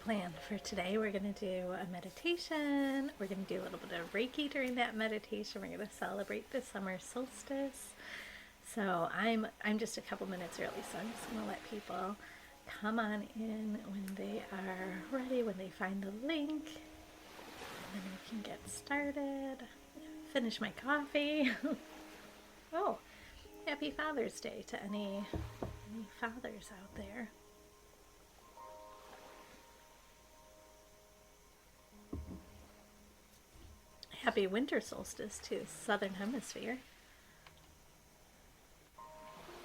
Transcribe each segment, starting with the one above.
plan for today. We're going to do a meditation. We're going to do a little bit of Reiki during that meditation. We're going to celebrate the summer solstice. So I'm just a couple minutes early, so I'm just going to let people come on in when they are ready, when they find the link, and then we can get started. Finish my coffee. Oh, happy Father's Day to any fathers out there. Happy winter solstice to the southern hemisphere.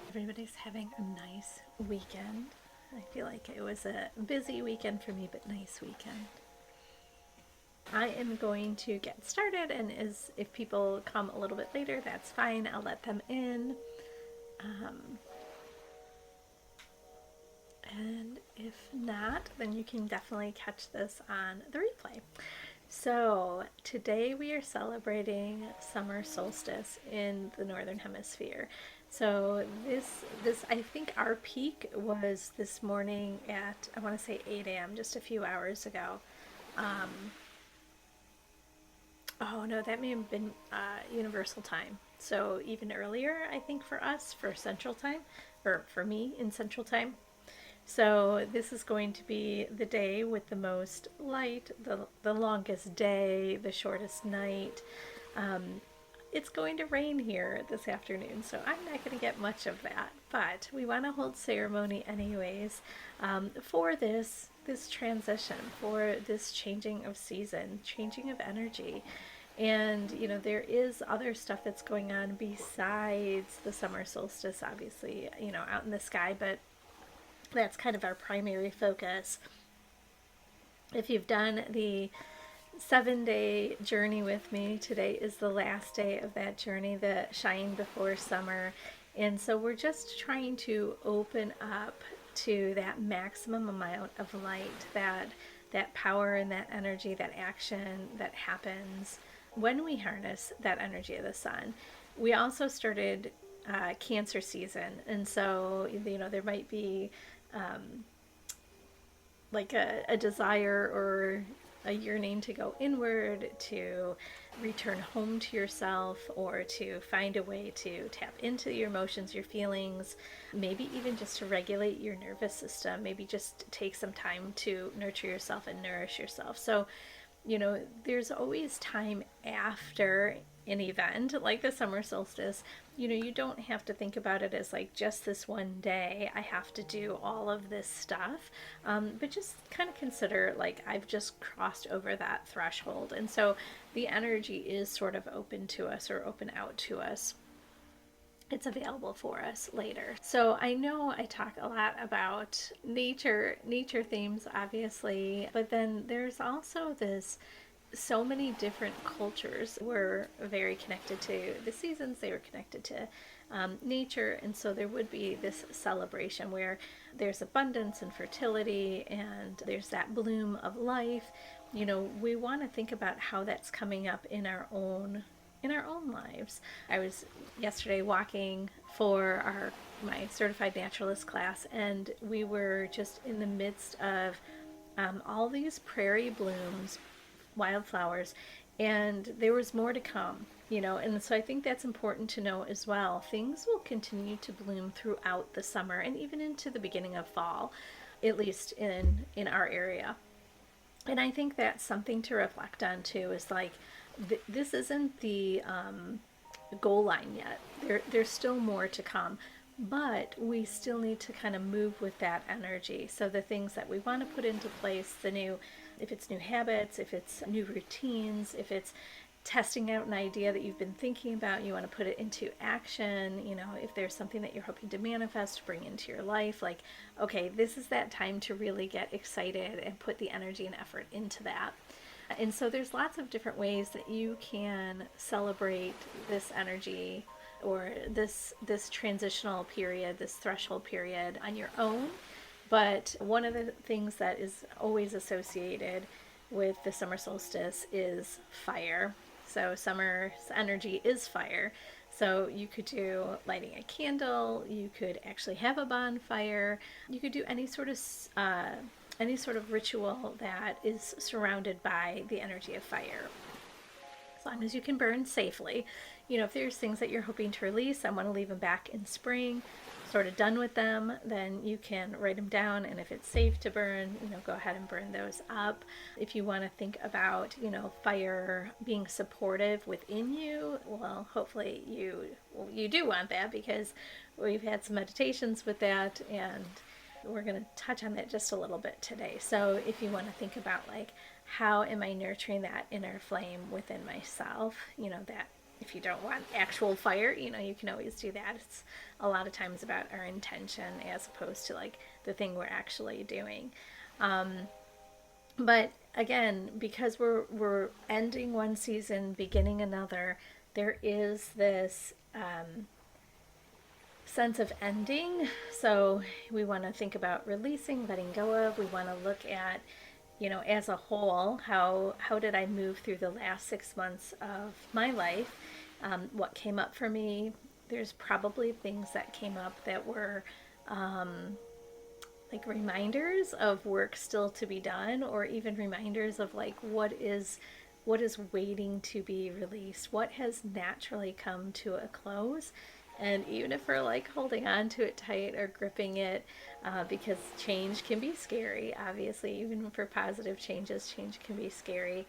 Everybody's having a nice weekend. I feel like it was a busy weekend for me, but nice weekend. I am going to get started, and if people come a little bit later, that's fine. I'll let them in. And if not, then you can definitely catch this on the replay. So today we are celebrating summer solstice in the northern hemisphere. So this I think our peak was this morning at, I want to say 8 a.m., just a few hours ago. Oh no, that may have been universal time. So even earlier, I think, for us, for central time, or for me in central time. So this is going to be the day with the most light, the longest day, the shortest night. It's going to rain here this afternoon, so I'm not going to get much of that. But we want to hold ceremony anyways, for this transition, for this changing of season, changing of energy. And, there is other stuff that's going on besides the summer solstice, obviously, out in the sky, but that's kind of our primary focus. If you've done the 7-day journey with me, today is the last day of that journey, the Shine Before Summer. And so we're just trying to open up to that maximum amount of light, that power and that energy, that action that happens when we harness that energy of the sun. We also started Cancer season, and so there might be like a desire or a yearning to go inward, to return home to yourself, or to find a way to tap into your emotions, your feelings, maybe even just to regulate your nervous system, maybe just take some time to nurture yourself and nourish yourself. So, there's always time after an event like the summer solstice. You don't have to think about it as like just this one day, I have to do all of this stuff, but just kind of consider like I've just crossed over that threshold. And so the energy is sort of open to us, or open out to us. It's available for us later. So I know I talk a lot about nature themes, obviously, but then there's also so many different cultures were very connected to the seasons. They were connected to nature, and so there would be this celebration where there's abundance and fertility, and there's that bloom of life. We want to think about how that's coming up in our own lives. I was yesterday walking for my certified naturalist class, and we were just in the midst of all these prairie blooms, wildflowers, and there was more to come. And so I think that's important to know as well. Things will continue to bloom throughout the summer and even into the beginning of fall, at least in our area. And I think that's something to reflect on too, is like, this isn't the goal line yet. There's still more to come, but we still need to kind of move with that energy. So the things that we want to put into place, if it's new habits, if it's new routines, if it's testing out an idea that you've been thinking about, you want to put it into action, if there's something that you're hoping to manifest, bring into your life, like, okay, this is that time to really get excited and put the energy and effort into that. And so there's lots of different ways that you can celebrate this energy, or this transitional period, this threshold period, on your own. But one of the things that is always associated with the summer solstice is fire. So summer's energy is fire. So you could do lighting a candle, you could actually have a bonfire, you could do any sort of any sort of ritual that is surrounded by the energy of fire. As long as you can burn safely. If there's things that you're hoping to release, I want to leave them back in spring, sort of done with them, then you can write them down. And if it's safe to burn, go ahead and burn those up. If you want to think about, fire being supportive within you, well, hopefully you do want that, because we've had some meditations with that, and we're going to touch on that just a little bit today. So if you want to think about, like, how am I nurturing that inner flame within myself, that if you don't want actual fire, you can always do that. It's a lot of times about our intention as opposed to like the thing we're actually doing. But again, because we're ending one season, beginning another, there is this sense of ending. So we want to think about releasing, letting go of. We want to look at, as a whole, how did I move through the last 6 months of my life? What came up for me? There's probably things that came up that were like reminders of work still to be done, or even reminders of like what is waiting to be released, what has naturally come to a close. And even if we're like holding on to it tight or gripping it, because change can be scary, obviously, even for positive changes, change can be scary.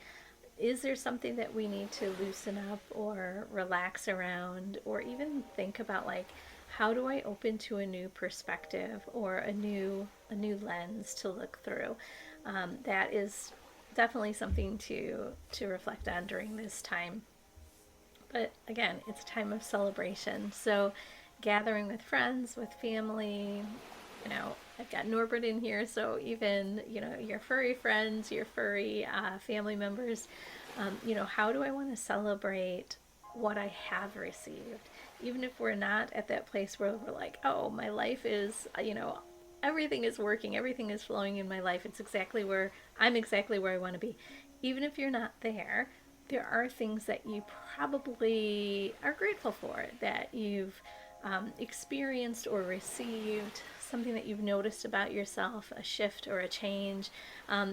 Is there something that we need to loosen up or relax around, or even think about, like, how do I open to a new perspective or a new lens to look through? That is definitely something to reflect on during this time. But again, it's a time of celebration. So gathering with friends, with family, I've got Norbert in here, so even, your furry friends, your furry family members, how do I want to celebrate what I have received? Even if we're not at that place where we're like, oh, my life is, everything is working, everything is flowing in my life. I'm exactly where I want to be. Even if you're not there, there are things that you probably are grateful for, that you've experienced or received, something that you've noticed about yourself, a shift or a change,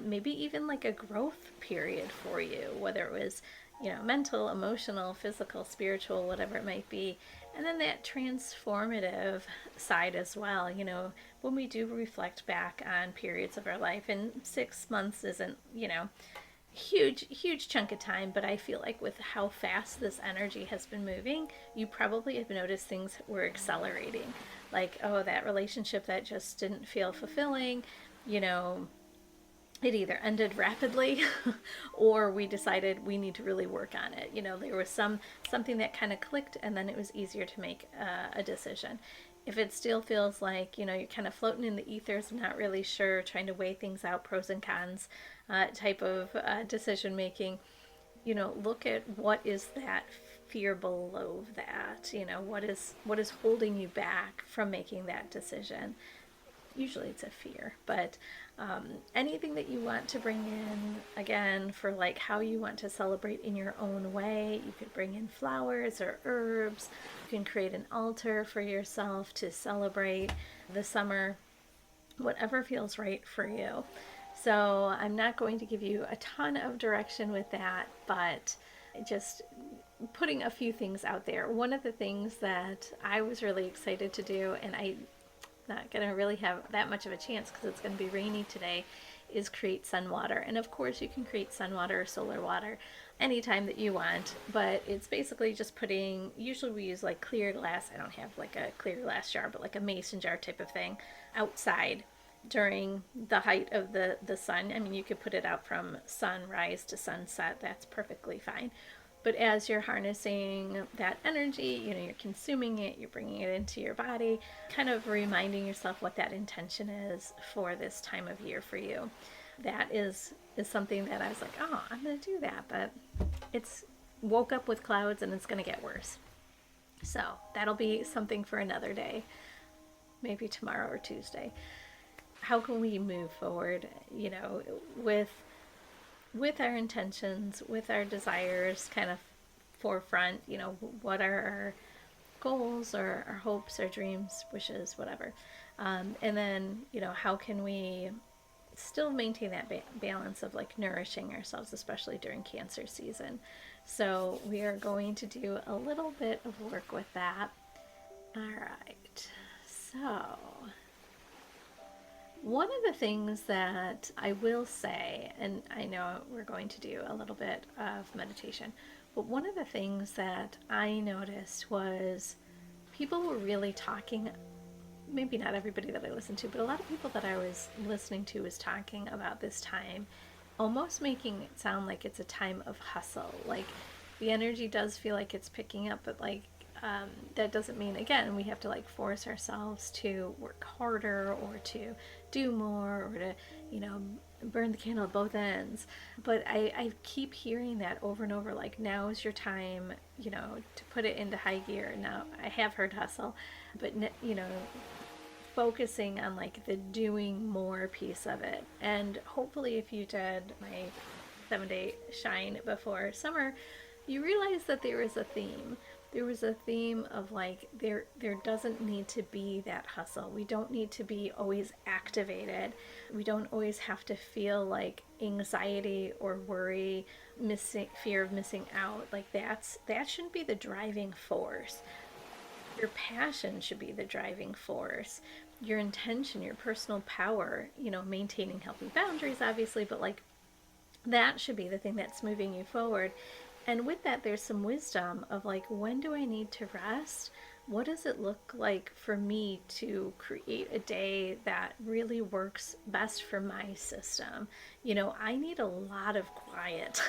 maybe even like a growth period for you, whether it was, mental, emotional, physical, spiritual, whatever it might be. And then that transformative side as well, when we do reflect back on periods of our life, and 6 months isn't, huge chunk of time, but I feel like with how fast this energy has been moving, you probably have noticed things were accelerating. Like, oh, that relationship that just didn't feel fulfilling, it either ended rapidly or we decided we need to really work on it. There was something that kind of clicked, and then it was easier to make a decision. If it still feels like, you're kind of floating in the ethers, not really sure, trying to weigh things out, pros and cons type of decision making, look at what is that fear below that, what is holding you back from making that decision. Usually it's a fear, but anything that you want to bring in, again, for like how you want to celebrate in your own way. You could bring in flowers or herbs. You can create an altar for yourself to celebrate the summer, whatever feels right for you. So I'm not going to give you a ton of direction with that, but just putting a few things out there. One of the things that I was really excited to do, and I'm not going to really have that much of a chance because it's going to be rainy today, is create sun water. And of course you can create sun water or solar water anytime that you want, but it's basically just usually we use like clear glass. I don't have like a clear glass jar, but like a mason jar type of thing outside during the height of the sun. I mean, you could put it out from sunrise to sunset. That's perfectly fine. But as you're harnessing that energy, you're consuming it, you're bringing it into your body, kind of reminding yourself what that intention is for this time of year for you. That is something that I was like, oh, I'm going to do that. But it's woke up with clouds and it's going to get worse. So that'll be something for another day, maybe tomorrow or Tuesday. How can we move forward, with our intentions, with our desires kind of forefront, what are our goals or our hopes, our dreams, wishes, whatever. And then, how can we still maintain that balance of like nourishing ourselves, especially during Cancer season. So we are going to do a little bit of work with that. All right. So one of the things that I will say, and I know we're going to do a little bit of meditation, but one of the things that I noticed was people were really talking, maybe not everybody that I listened to, but a lot of people that I was listening to was talking about this time, almost making it sound like it's a time of hustle. Like the energy does feel like it's picking up, but like that doesn't mean, again, we have to like force ourselves to work harder or to do more or to, burn the candle at both ends. But I keep hearing that over and over, like now is your time, to put it into high gear. Now I have heard hustle, but focusing on like the doing more piece of it. And hopefully if you did my 7-day shine before summer, you realize that there is a theme. There was a theme of like there doesn't need to be that hustle. We don't need to be always activated. We don't always have to feel like anxiety or worry, fear of missing out. Like that shouldn't be the driving force. Your passion should be the driving force. Your intention, your personal power, maintaining healthy boundaries obviously, but like that should be the thing that's moving you forward. And with that, there's some wisdom of like, when do I need to rest? What does it look like for me to create a day that really works best for my system? I need a lot of quiet,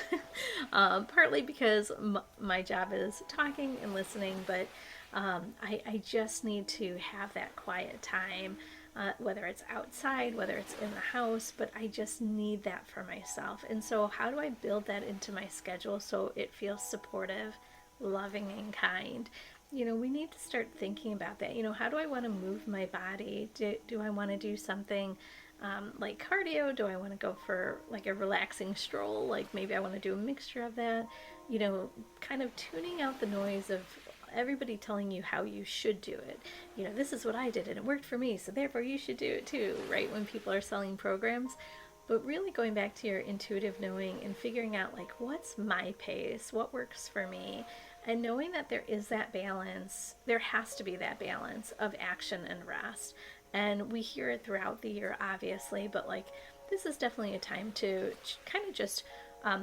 partly because my job is talking and listening, but I just need to have that quiet time. Whether it's outside, whether it's in the house, but I just need that for myself. And so how do I build that into my schedule so it feels supportive, loving, and kind? We need to start thinking about that. How do I want to move my body? Do I want to do something like cardio? Do I want to go for like a relaxing stroll? Like maybe I want to do a mixture of that, kind of tuning out the noise of everybody telling you how you should do it. This is what I did and it worked for me, so therefore you should do it too, right? When people are selling programs. But really going back to your intuitive knowing and figuring out like, what's my pace? What works for me? And knowing that there is that balance, there has to be that balance of action and rest. And we hear it throughout the year, obviously, but like this is definitely a time to kind of just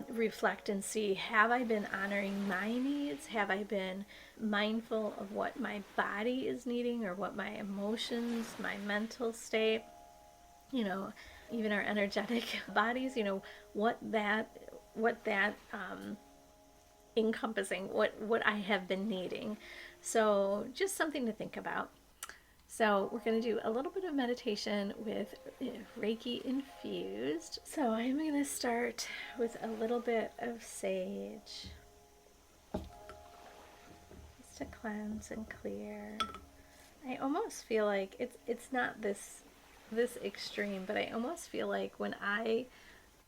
reflect and see, have I been honoring my needs? Have I been mindful of what my body is needing or what my emotions, my mental state, even our energetic bodies, what that encompassing, what I have been needing. So just something to think about. So we're going to do a little bit of meditation with Reiki-infused. So I'm going to start with a little bit of sage, just to cleanse and clear. I almost feel like it's not this extreme, but I almost feel like when I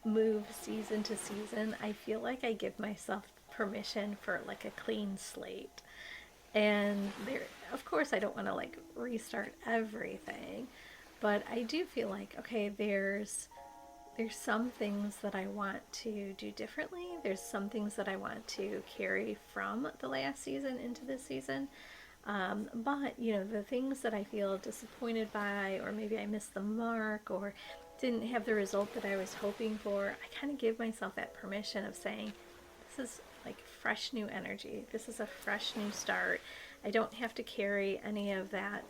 move season to season, I feel like I give myself permission for like a clean slate. And there, of course, I don't want to like restart everything, but I do feel like, okay, there's some things that I want to do differently. There's some things that I want to carry from the last season into this season. But the things that I feel disappointed by, or maybe I missed the mark or didn't have the result that I was hoping for, I kind of give myself that permission of saying, this is like fresh new energy. This is a fresh new start. I don't have to carry any of that.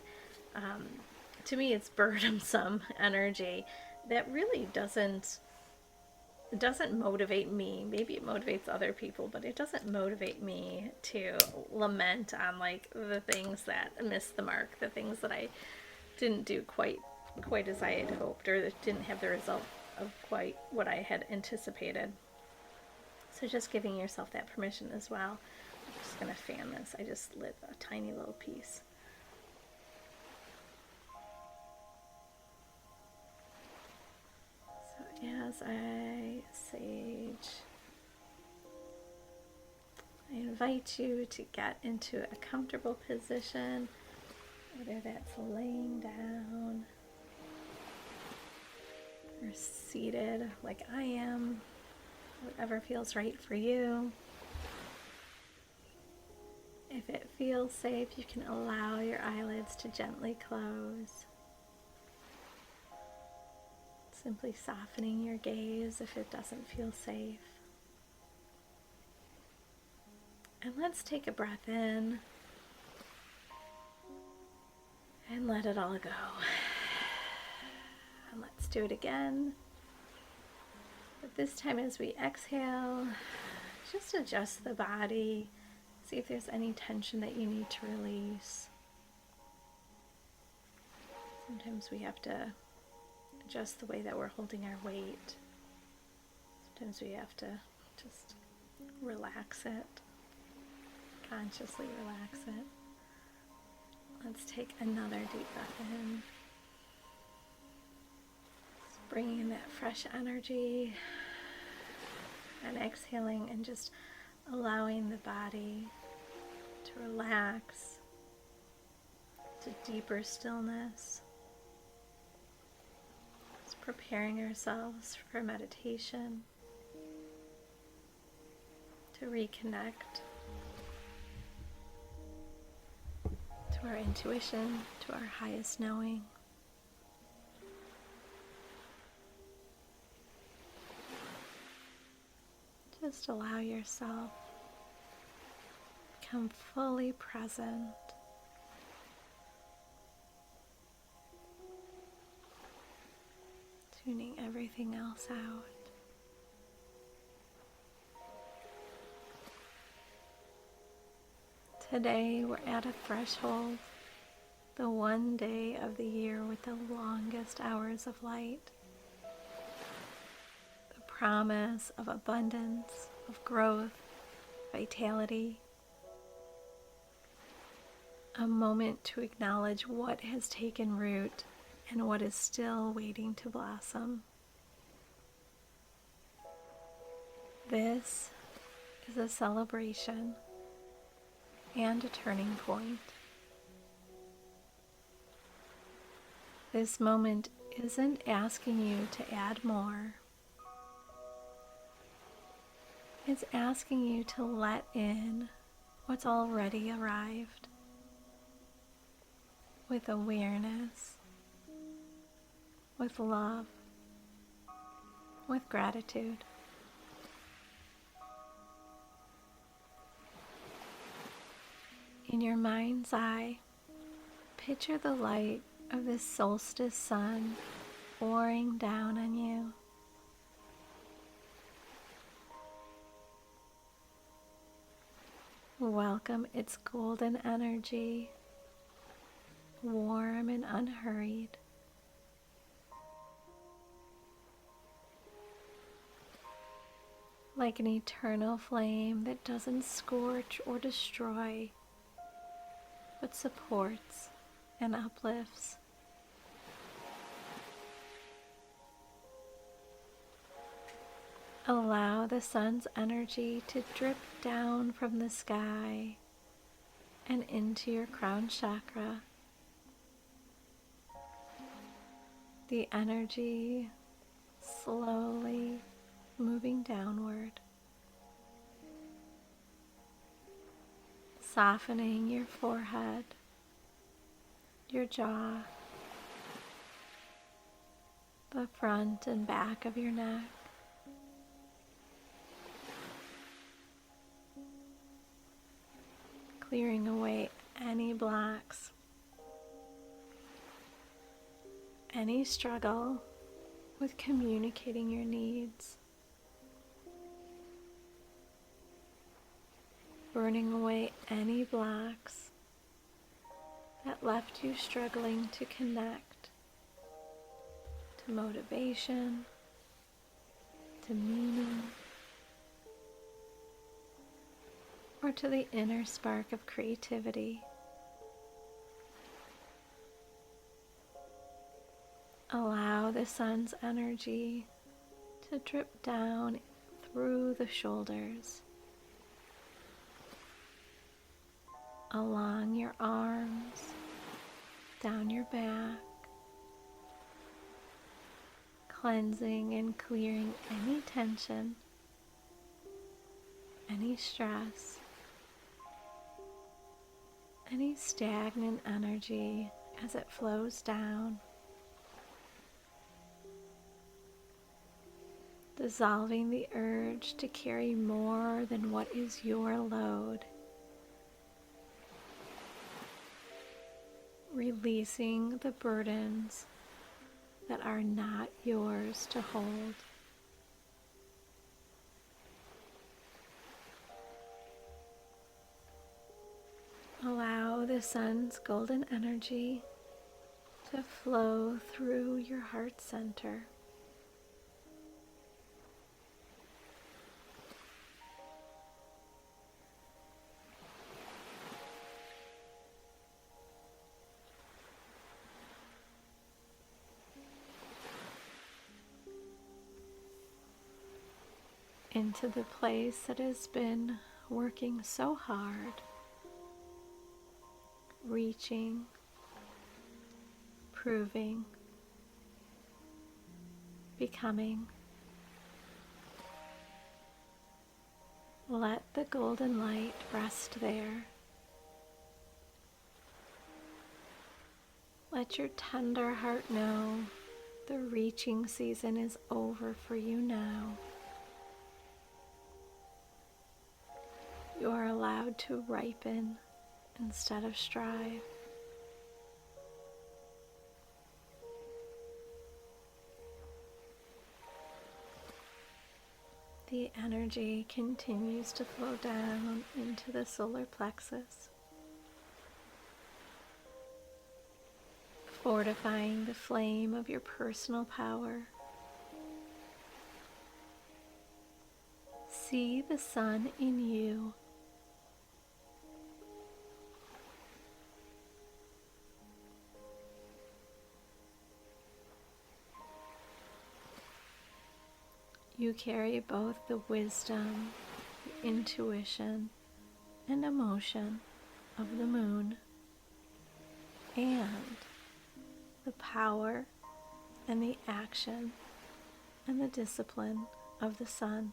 To me, it's burdensome energy that really doesn't motivate me. Maybe it motivates other people, but it doesn't motivate me to lament on like the things that missed the mark, the things that I didn't do quite as I had hoped, or that didn't have the result of quite what I had anticipated. So just giving yourself that permission as well. I'm just going to fan this. I just lit a tiny little piece. So as I sage, I invite you to get into a comfortable position, whether that's laying down or seated like I am, whatever feels right for you. If it feels safe, you can allow your eyelids to gently close. Simply softening your gaze if it doesn't feel safe. And let's take a breath in and let it all go. And let's do it again. But this time as we exhale, just adjust the body. See if there's any tension that you need to release. Sometimes we have to adjust the way that we're holding our weight. Sometimes we have to just relax it, consciously relax it. Let's take another deep breath in. Just bringing in that fresh energy and exhaling and just allowing the body to relax to deeper stillness. Just preparing ourselves for meditation, to reconnect to our intuition, to our highest knowing. Just allow yourself to become fully present. Tuning everything else out. Today we're at a threshold, the one day of the year with the longest hours of light. The promise of abundance, of growth, vitality. A moment to acknowledge what has taken root and what is still waiting to blossom. This is a celebration and a turning point. This moment isn't asking you to add more. It's asking you to let in what's already arrived with awareness, with love, with gratitude. In your mind's eye, picture the light of this solstice sun pouring down on you. Welcome its golden energy, warm and unhurried. Like an eternal flame that doesn't scorch or destroy, but supports and uplifts. Allow the sun's energy to drip down from the sky and into your crown chakra. The energy slowly moving downward, softening your forehead, your jaw, the front and back of your neck. Clearing away any blocks, any struggle with communicating your needs. Burning away any blocks that left you struggling to connect to motivation, to meaning, or to the inner spark of creativity. Allow the sun's energy to drip down through the shoulders, along your arms, down your back, cleansing and clearing any tension, any stress, any stagnant energy as it flows down, dissolving the urge to carry more than what is your load, releasing the burdens that are not yours to hold. Allow the sun's golden energy to flow through your heart center. Into the place that has been working so hard, reaching, proving, becoming. Let the golden light rest there. Let your tender heart know the reaching season is over for you now. You are allowed to ripen instead of strive. The energy continues to flow down into the solar plexus, fortifying the flame of your personal power. See the sun in you. You carry both the wisdom, the intuition, and emotion of the moon, and the power and the action and the discipline of the sun.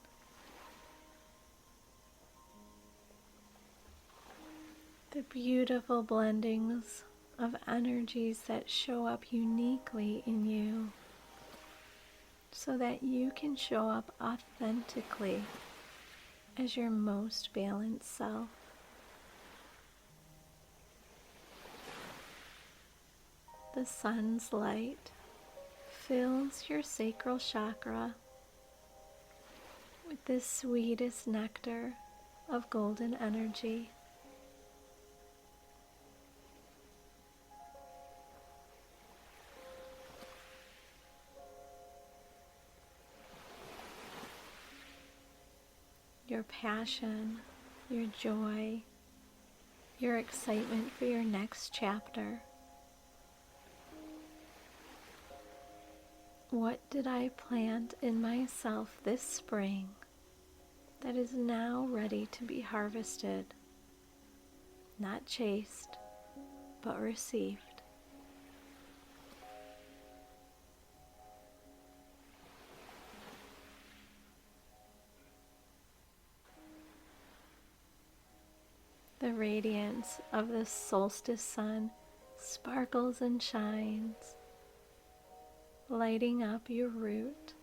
The beautiful blendings of energies that show up uniquely in you, so that you can show up authentically as your most balanced self. The sun's light fills your sacral chakra with the sweetest nectar of golden energy. Your passion, your joy, your excitement for your next chapter. What did I plant in myself this spring that is now ready to be harvested? Not chased, but received. The radiance of the solstice sun sparkles and shines, lighting up your root,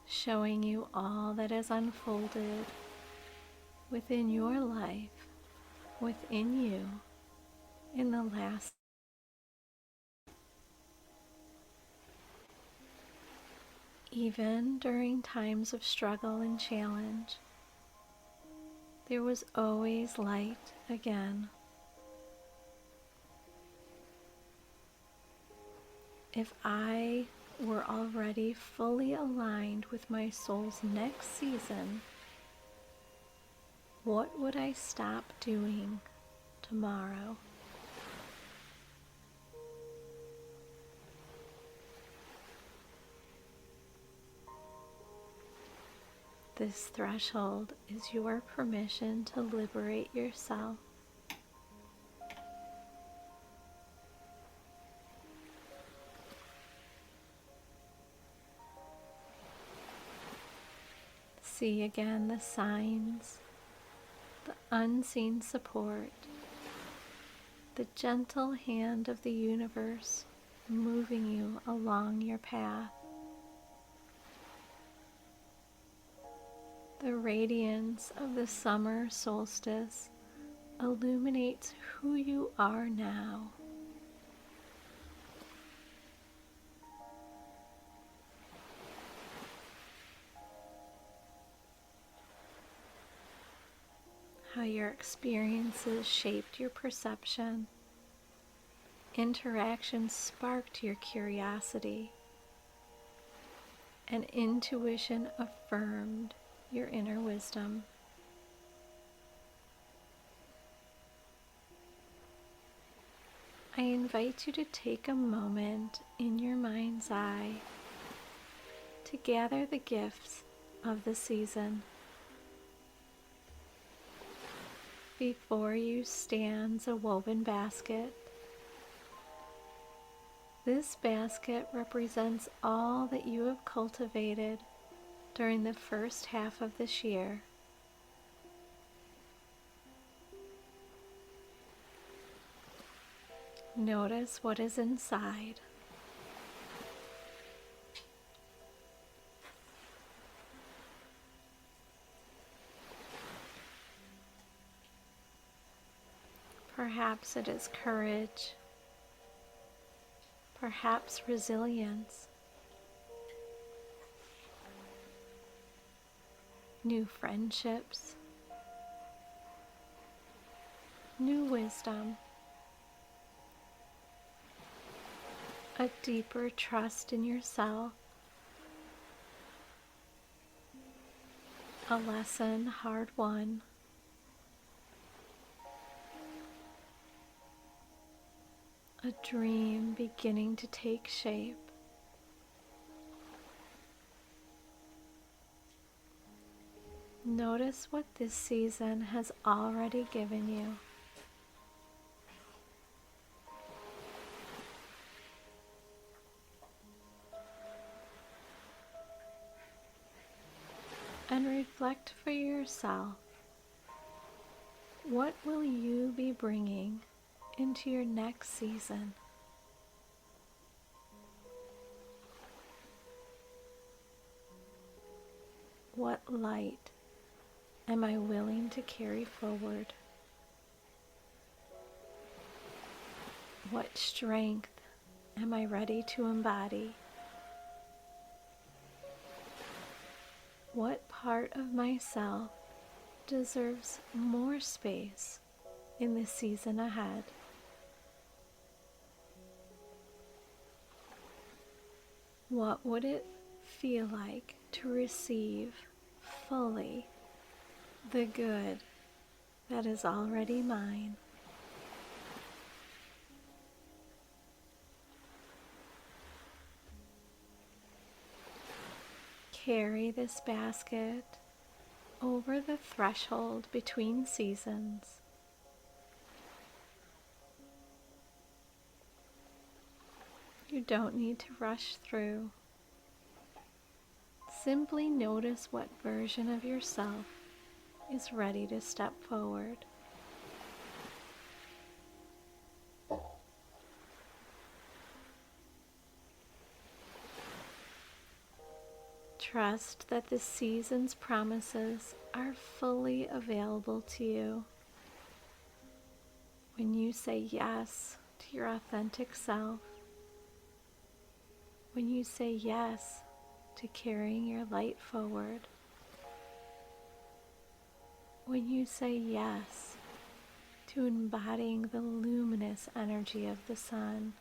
showing you all that has unfolded within your life, within you, in the last. Even during times of struggle and challenge, there was always light again. If I were already fully aligned with my soul's next season, what would I stop doing tomorrow? This threshold is your permission to liberate yourself. See again the signs, the unseen support, the gentle hand of the universe moving you along your path. The radiance of the summer solstice illuminates who you are now. How your experiences shaped your perception. Interactions sparked your curiosity, and intuition affirmed your inner wisdom. I invite you to take a moment in your mind's eye to gather the gifts of the season. Before you stands a woven basket. This basket represents all that you have cultivated during the first half of this year. Notice what is inside. Perhaps it is courage, perhaps resilience, new friendships, new wisdom, a deeper trust in yourself, a lesson hard won, a dream beginning to take shape. Notice what this season has already given you. And reflect for yourself. What will you be bringing into your next season? What light am I willing to carry forward? What strength am I ready to embody? What part of myself deserves more space in the season ahead? What would it feel like to receive fully the good that is already mine? Carry this basket over the threshold between seasons. You don't need to rush through. Simply notice what version of yourself is ready to step forward. Trust that the season's promises are fully available to you. When you say yes to your authentic self, when you say yes to carrying your light forward, when you say yes to embodying the luminous energy of the sun,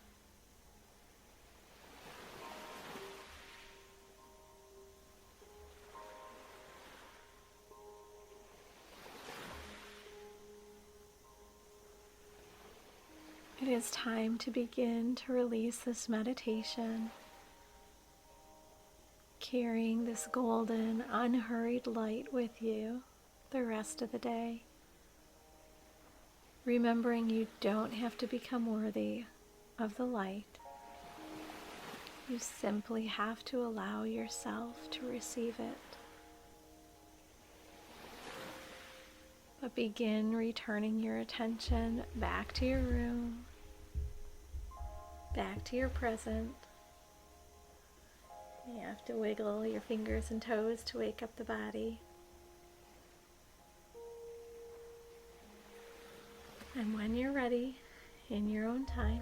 it is time to begin to release this meditation, carrying this golden, unhurried light with you the rest of the day. Remembering you don't have to become worthy of the light. You simply have to allow yourself to receive it. But begin returning your attention back to your room, back to your present. You have to wiggle your fingers and toes to wake up the body. And when you're ready, in your own time,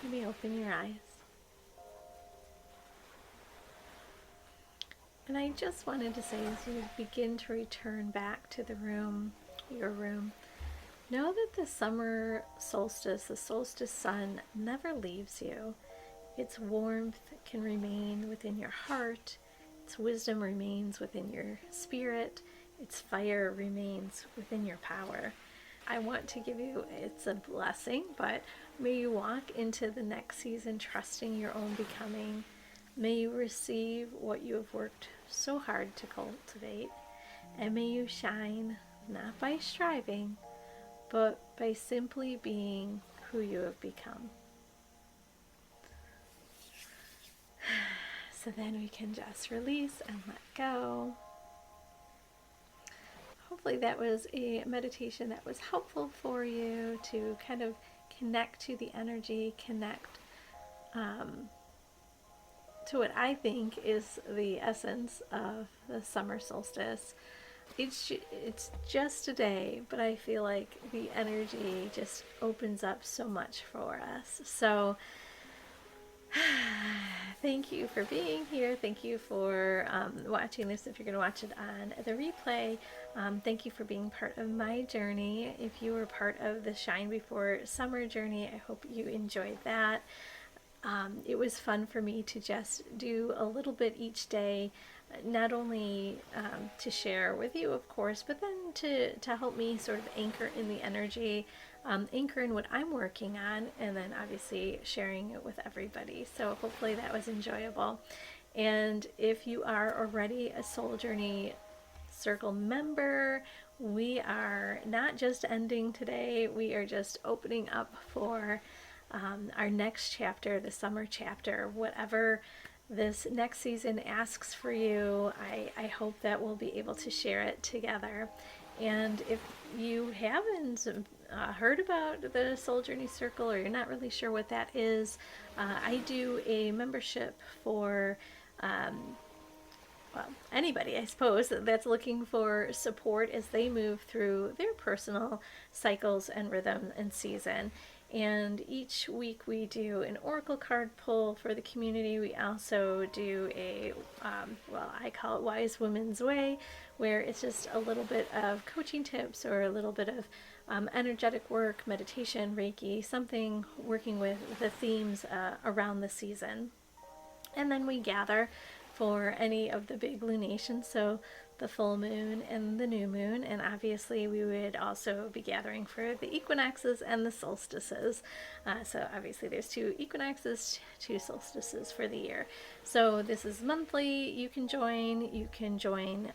maybe open your eyes. And I just wanted to say, as you begin to return back to the room, your room, know that the summer solstice, the solstice sun, never leaves you. Its warmth can remain within your heart, its wisdom remains within your spirit, its fire remains within your power. I want to give you, it's a blessing, but may you walk into the next season trusting your own becoming. May you receive what you have worked so hard to cultivate, and may you shine not by striving, but by simply being who you have become. So then we can just release and let go. Hopefully that was a meditation that was helpful for you to kind of connect to the energy, connect to what I think is the essence of the summer solstice. It's just a day, but I feel like the energy just opens up so much for us. So thank you for being here. Thank you for watching this if you're going to watch it on the replay. Thank you for being part of my journey. If you were part of the Shine Before Summer journey, I hope you enjoyed that. It was fun for me to just do a little bit each day, not only to share with you, of course, but then to help me sort of anchor in the energy, anchor in what I'm working on, and then obviously sharing it with everybody. So hopefully that was enjoyable. And if you are already a Soul Journey Circle member, we are not just ending today, we are just opening up for our next chapter, the summer chapter. Whatever this next season asks for you, I hope that we'll be able to share it together. And if you haven't heard about the Soul Journey Circle, or you're not really sure what that is, I do a membership for anybody, I suppose, that's looking for support as they move through their personal cycles and rhythm and season. And each week we do an oracle card pull for the community. We also do a, I call it Wise Woman's Way, where it's just a little bit of coaching tips or a little bit of energetic work, meditation, Reiki, something working with the themes around the season. And then we gather for any of the big lunations, so the full moon and the new moon, and obviously we would also be gathering for the equinoxes and the solstices. So obviously there's 2 equinoxes, 2 solstices for the year. So this is monthly. You can join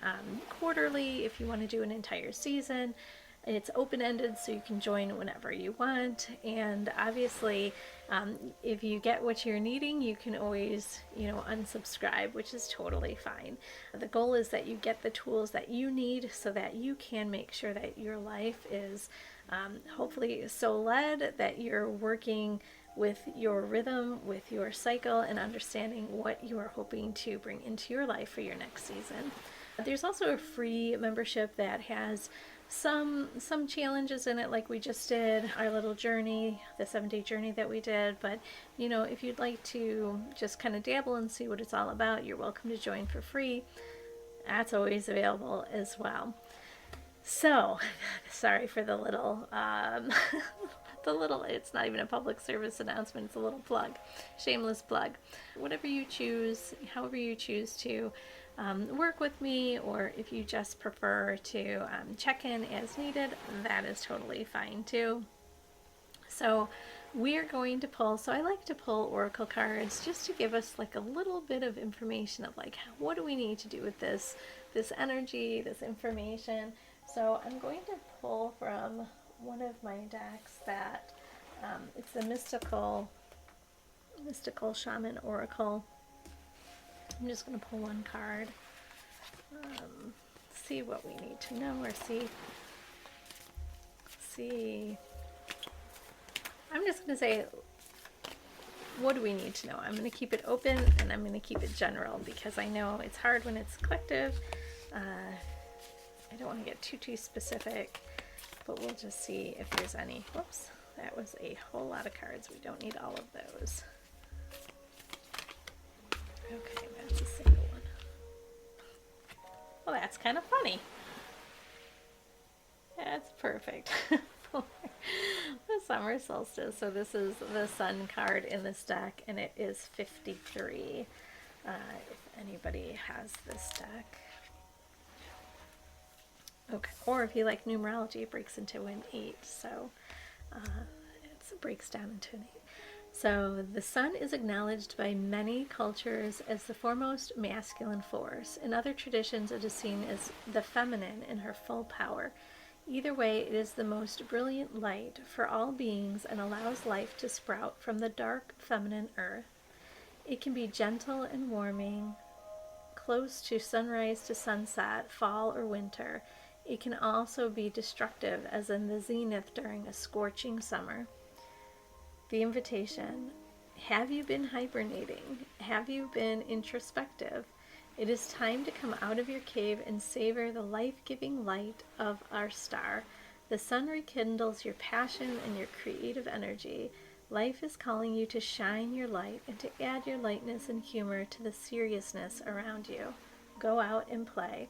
quarterly if you want to do an entire season. It's open-ended, so you can join whenever you want. And obviously, if you get what you're needing, you can always, unsubscribe, which is totally fine. The goal is that you get the tools that you need so that you can make sure that your life is hopefully so led that you're working with your rhythm, with your cycle, and understanding what you are hoping to bring into your life for your next season. There's also a free membership that has some challenges in it, like we just did our little journey, the 7-day journey that we did. But if you'd like to just kind of dabble and see what it's all about, you're welcome to join for free. That's always available as well. So sorry for the little it's not even a public service announcement, it's a little plug, shameless plug. Whatever you choose, however you choose to work with me, or if you just prefer to check in as needed, that is totally fine too. So we're going to pull, so I like to pull oracle cards just to give us like a little bit of information of like, what do we need to do with this energy, this information. So I'm going to pull from one of my decks that it's the mystical shaman oracle. I'm just going to pull one card, see what we need to know, or see see. I'm just going to say, what do we need to know? I'm going to keep it open and I'm going to keep it general because I know it's hard when it's collective. I don't want to get too specific, but we'll just see if there's any. Whoops, that was a whole lot of cards. We don't need all of those. Okay, that's a single one. Well, that's kind of funny. That's perfect. The summer solstice. So this is the sun card in this deck, and it is 53. If anybody has this deck. Okay, or if you like numerology, it breaks into an 8. So it breaks down into an 8. So the sun is acknowledged by many cultures as the foremost masculine force. In other traditions, it is seen as the feminine in her full power. Either way, it is the most brilliant light for all beings and allows life to sprout from the dark feminine earth. It can be gentle and warming, close to sunrise to sunset, fall or winter. It can also be destructive, as in the zenith during a scorching summer. The invitation: have you been hibernating? Have you been introspective? It is time to come out of your cave and savor the life-giving light of our star. The sun rekindles your passion and your creative energy. Life is calling you to shine your light and to add your lightness and humor to the seriousness around you. Go out and play.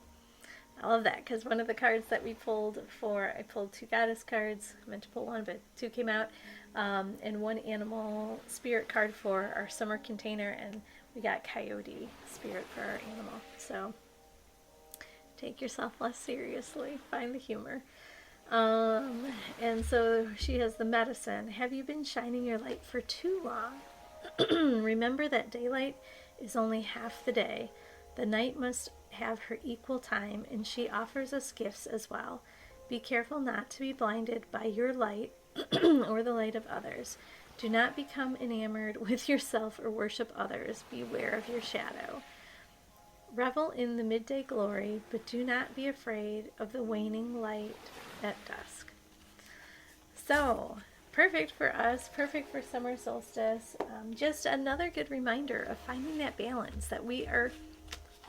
I love that because one of the cards that we pulled for, I pulled 2 goddess cards. I meant to pull 1, but 2 came out. And 1 animal spirit card for our summer container, and we got coyote spirit for our animal. So take yourself less seriously. Find the humor. And so she has the medicine. Have you been shining your light for too long? Remember that daylight is only half the day. The night must have her equal time, and she offers us gifts as well. Be careful not to be blinded by your light or the light of others. Do not become enamored with yourself or worship others. Beware of your shadow. Revel in the midday glory, but do not be afraid of the waning light at dusk. So, perfect for us, perfect for summer solstice. Just another good reminder of finding that balance, that we are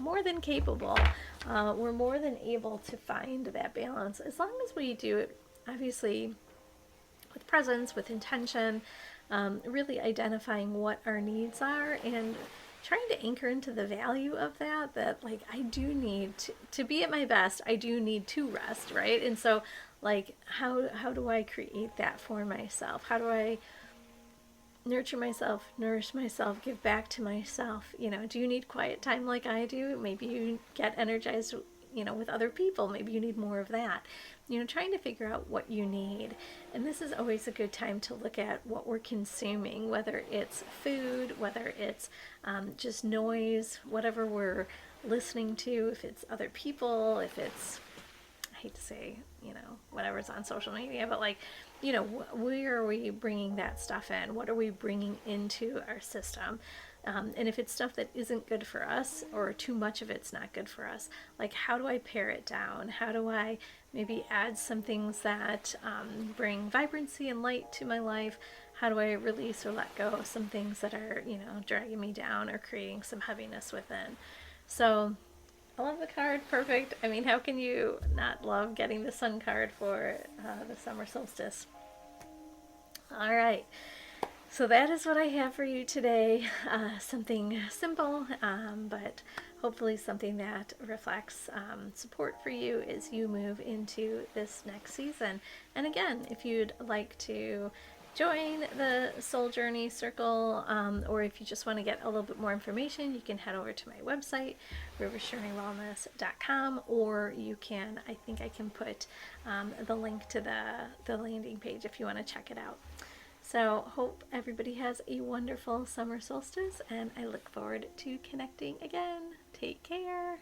more than capable. We're more than able to find that balance as long as we do it, obviously, with presence, with intention, really identifying what our needs are and trying to anchor into the value of that like I do need to be at my best. I do need to rest, right? And so like how do I create that for myself? How do I nurture myself, nourish myself, give back to myself? You know, do you need quiet time like I do? Maybe you get energized, you know, with other people. Maybe you need more of that. You know, trying to figure out what you need. And this is always a good time to look at what we're consuming, whether it's food, whether it's just noise, whatever we're listening to, if it's other people, if it's, I hate to say, you know, whatever's on social media, but like, you know, where are we bringing that stuff in? What are we bringing into our system? And if it's stuff that isn't good for us, or too much of it's not good for us, like how do I pare it down? How do I maybe add some things that bring vibrancy and light to my life? How do I release or let go of some things that are, you know, dragging me down or creating some heaviness within? So I love the card. Perfect. I mean, how can you not love getting the sun card for the summer solstice? All right. So that is what I have for you today. Something simple, but hopefully something that reflects support for you as you move into this next season. And again, if you'd like to join the Soul Journey Circle, or if you just want to get a little bit more information, you can head over to my website, riversjourneywellness.com, or you can, I think I can put the link to the landing page if you want to check it out. So hope everybody has a wonderful summer solstice, and I look forward to connecting again. Take care.